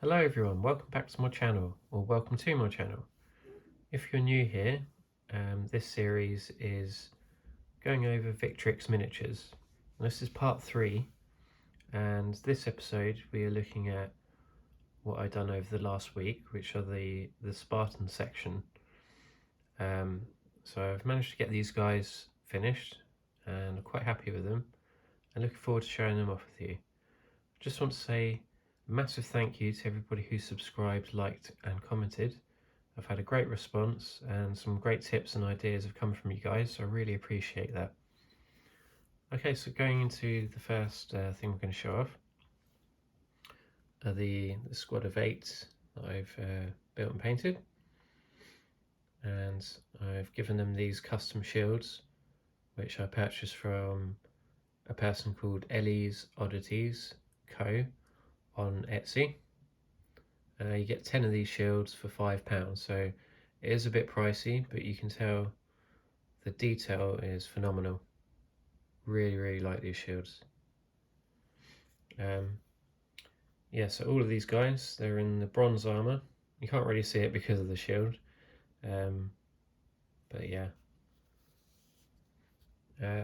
Hello everyone, welcome back to my channel, or welcome to my channel. If you're new here, this series is going over Victrix Miniatures. This is part 3, and this episode we are looking at what I've done over the last week, which are the Spartan section. So I've managed to get these guys finished, and I'm quite happy with them, and looking forward to showing them off with you. Just want to say a massive thank you to everybody who subscribed, liked and commented. I've had a great response and some great tips and ideas have come from you guys, so I really appreciate that. Okay, so going into the first thing we're going to show off are the squad of 8 that I've built and painted, and I've given them these custom shields which I purchased from a person called Ellie's Oddities Co on Etsy. You get 10 of these shields for £5, so it is a bit pricey, but you can tell the detail is phenomenal. Really like these shields. Yeah, so all of these guys, they're in the bronze armor. You can't really see it because of the shield, but yeah.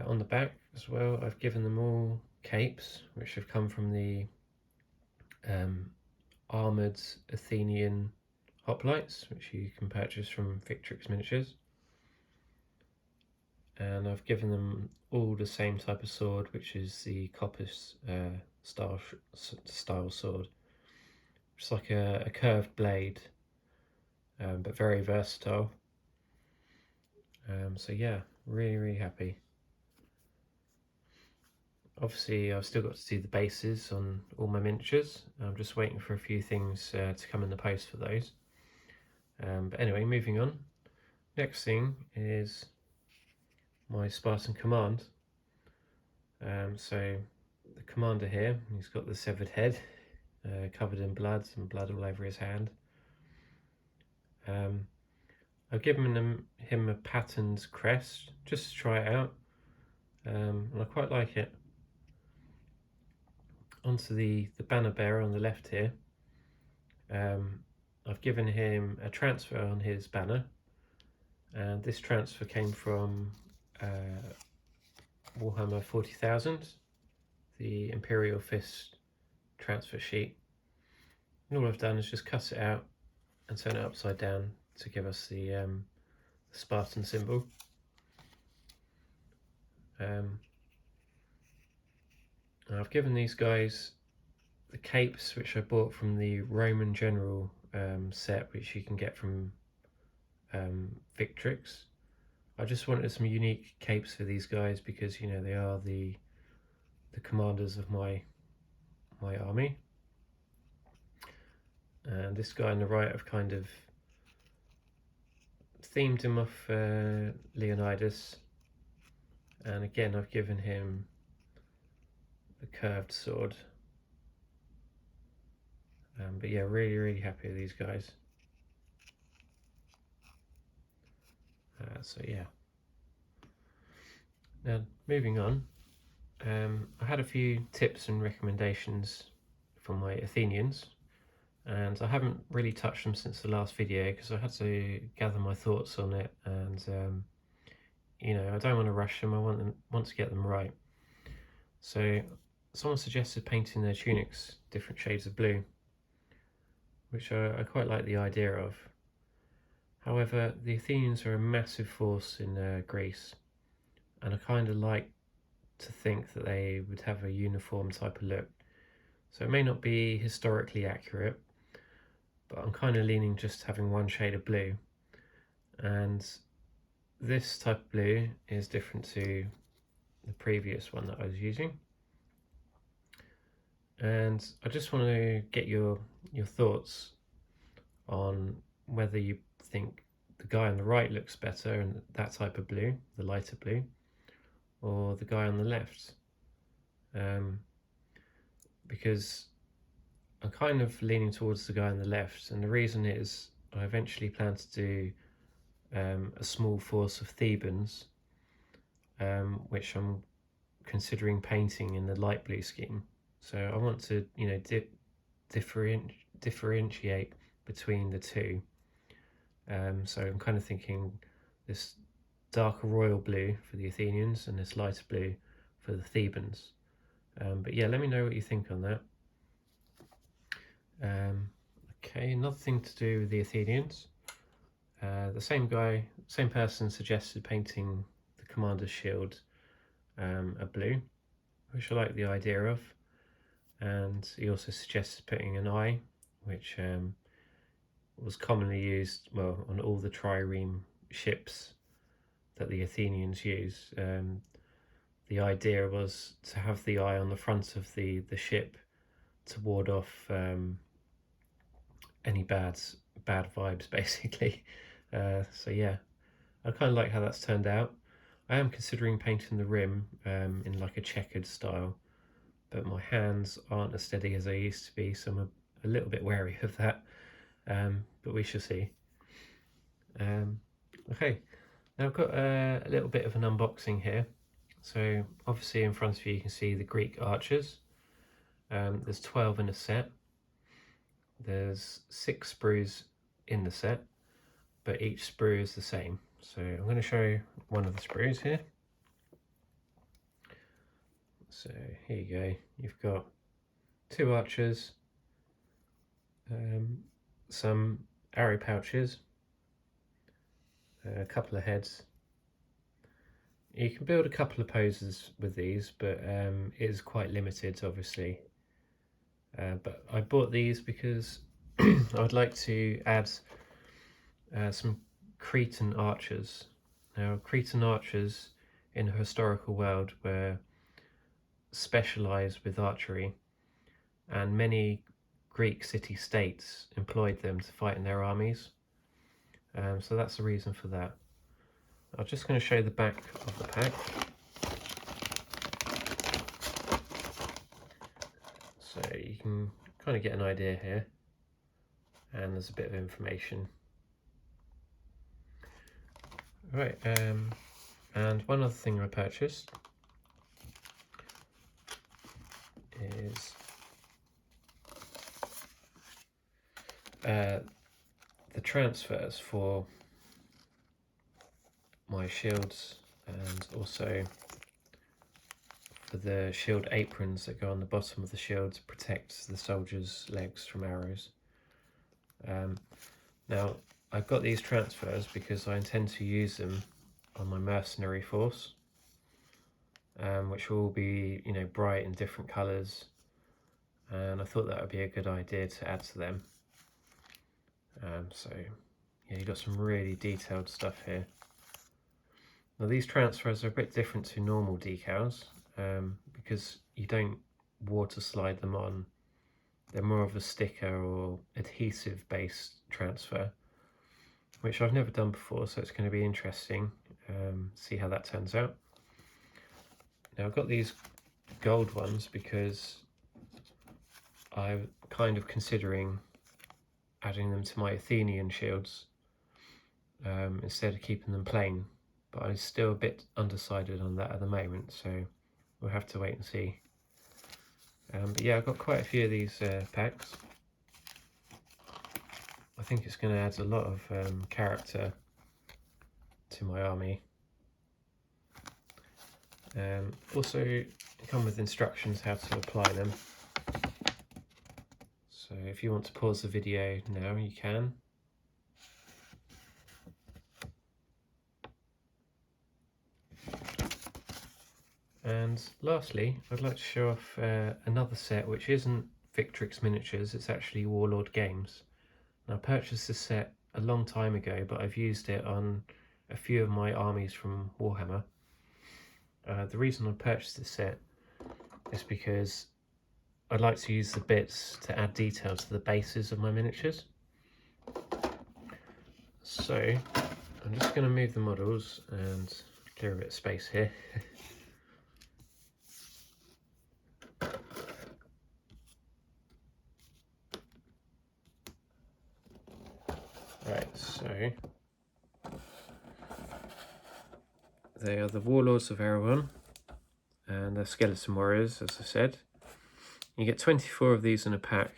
On the back as well, I've given them all capes, which have come from the armoured Athenian hoplites, which you can purchase from Victrix Miniatures. And I've given them all the same type of sword, which is the Coppice style sword. It's like a curved blade, but very versatile. So yeah, really happy. Obviously I've still got to do the bases on all my miniatures. I'm just waiting for a few things to come in the post for those. But anyway, moving on. Next thing is my Spartan command. So the commander here, he's got the severed head, covered in blood and blood all over his hand. I've given him a patterned crest just to try it out, and I quite like it. Onto the banner bearer on the left here. I've given him a transfer on his banner, and this transfer came from Warhammer 40,000, the Imperial Fist transfer sheet. And all I've done is just cut it out and turn it upside down to give us the Spartan symbol. I've given these guys the capes which I bought from the Roman General set, which you can get from Victrix. I just wanted some unique capes for these guys because, you know, they are the commanders of my army. And this guy on the right, I've kind of themed him off Leonidas, and again I've given him the curved sword. But yeah, really happy with these guys. So yeah. Now moving on, I had a few tips and recommendations from my Athenians, and I haven't really touched them since the last video because I had to gather my thoughts on it, and you know, I don't want to rush them. I want to get them right. So someone suggested painting their tunics different shades of blue, which I quite like the idea of. However, the Athenians are a massive force in Greece, and I kind of like to think that they would have a uniform type of look. So it may not be historically accurate, but I'm kind of leaning just having one shade of blue. And this type of blue is different to the previous one that I was using. And I just want to get your thoughts on whether you think the guy on the right looks better in that type of blue, the lighter blue, or the guy on the left. Because I'm kind of leaning towards the guy on the left, and the reason is I eventually plan to do a small force of Thebans, which I'm considering painting in the light blue scheme. So I want to, you know, differentiate between the two. So I'm kind of thinking this darker royal blue for the Athenians and this lighter blue for the Thebans. But yeah, let me know what you think on that. Okay, another thing to do with the Athenians. The same person suggested painting the commander's shield a blue, which I like the idea of. And he also suggested putting an eye, which was commonly used, well, on all the trireme ships that the Athenians use. The idea was to have the eye on the front of the ship to ward off any bad vibes, basically. So yeah, I kind of like how that's turned out. I am considering painting the rim in like a checkered style, but my hands aren't as steady as they used to be, so I'm a little bit wary of that. But we shall see. Okay, now I've got a little bit of an unboxing here. So obviously in front of you can see the Greek archers. There's 12 in a set. There's 6 sprues in the set, but each sprue is the same. So I'm going to show you one of the sprues here. So here you go. You've got 2 archers, some arrow pouches, a couple of heads. You can build a couple of poses with these, but it is quite limited, obviously. But I bought these because I'd like to add some Cretan archers. Now, Cretan archers in a historical world were specialised with archery, and many Greek city-states employed them to fight in their armies. So that's the reason for that. I'm just going to show the back of the pack. So you can kind of get an idea here, and there's a bit of information. Right, and one other thing I purchased is the transfers for my shields, and also for the shield aprons that go on the bottom of the shield to protect the soldiers' legs from arrows. Now, I've got these transfers because I intend to use them on my mercenary force, which will all be, you know, bright in different colours, and I thought that would be a good idea to add to them. So yeah, you've got some really detailed stuff here. Now, these transfers are a bit different to normal decals because you don't water slide them on. They're more of a sticker or adhesive based transfer, which I've never done before, so it's going to be interesting. See how that turns out. Now, I've got these gold ones because I'm kind of considering adding them to my Athenian shields instead of keeping them plain, but I'm still a bit undecided on that at the moment, so we'll have to wait and see. But yeah, I've got quite a few of these packs. I think it's going to add a lot of character to my army. Also come with instructions how to apply them. So if you want to pause the video now, you can. And lastly, I'd like to show off another set which isn't Victrix Miniatures, it's actually Warlord games. Now, I purchased this set a long time ago, but I've used it on a few of my armies from Warhammer. The reason I purchased this set is because I'd like to use the bits to add detail to the bases of my miniatures. So I'm just going to move the models and clear a bit of space here. Right, so they are the Warlords of Erewhon, and they're skeleton warriors, as I said. You get 24 of these in a pack,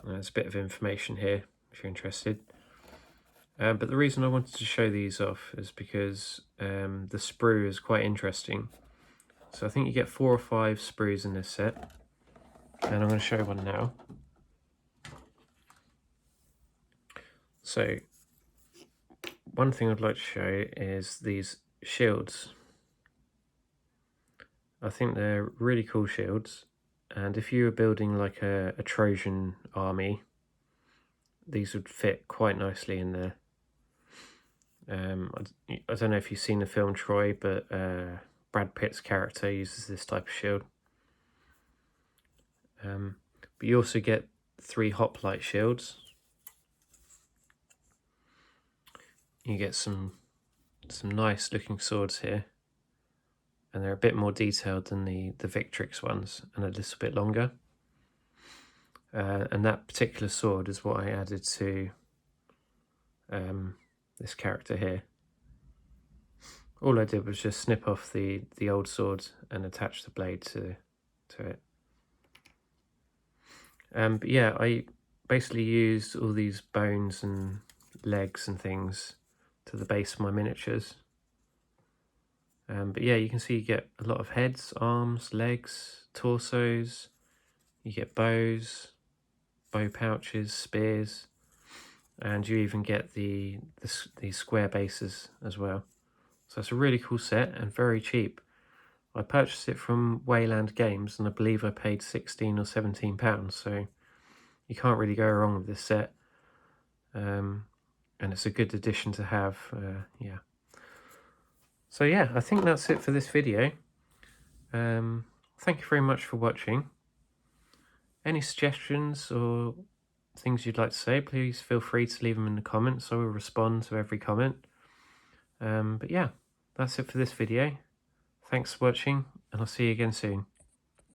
There's a bit of information here if you're interested. But the reason I wanted to show these off is because the sprue is quite interesting. So I think you get 4 or 5 sprues in this set, and I'm going to show one now. So one thing I'd like to show is these shields. I think they're really cool shields, and if you were building like a Trojan army, these would fit quite nicely in there. I don't know if you've seen the film Troy, but Brad Pitt's character uses this type of shield. But you also get 3 hoplite shields. You get some nice looking swords here, and they're a bit more detailed than the Victrix ones, and a little bit longer. And that particular sword is what I added to this character here. All I did was just snip off the old sword and attach the blade to it. But yeah, I basically used all these bones and legs and things to the base of my miniatures. But yeah, you can see you get a lot of heads, arms, legs, torsos. You get bows, bow pouches, spears, and you even get these square bases as well. So it's a really cool set and very cheap. I purchased it from Wayland Games, and I believe I paid £16 or £17, so you can't really go wrong with this set. And it's a good addition to have, yeah. So yeah, I think that's it for this video. Thank you very much for watching. Any suggestions or things you'd like to say, please feel free to leave them in the comments. I will respond to every comment. But yeah, that's it for this video. Thanks for watching, and I'll see you again soon.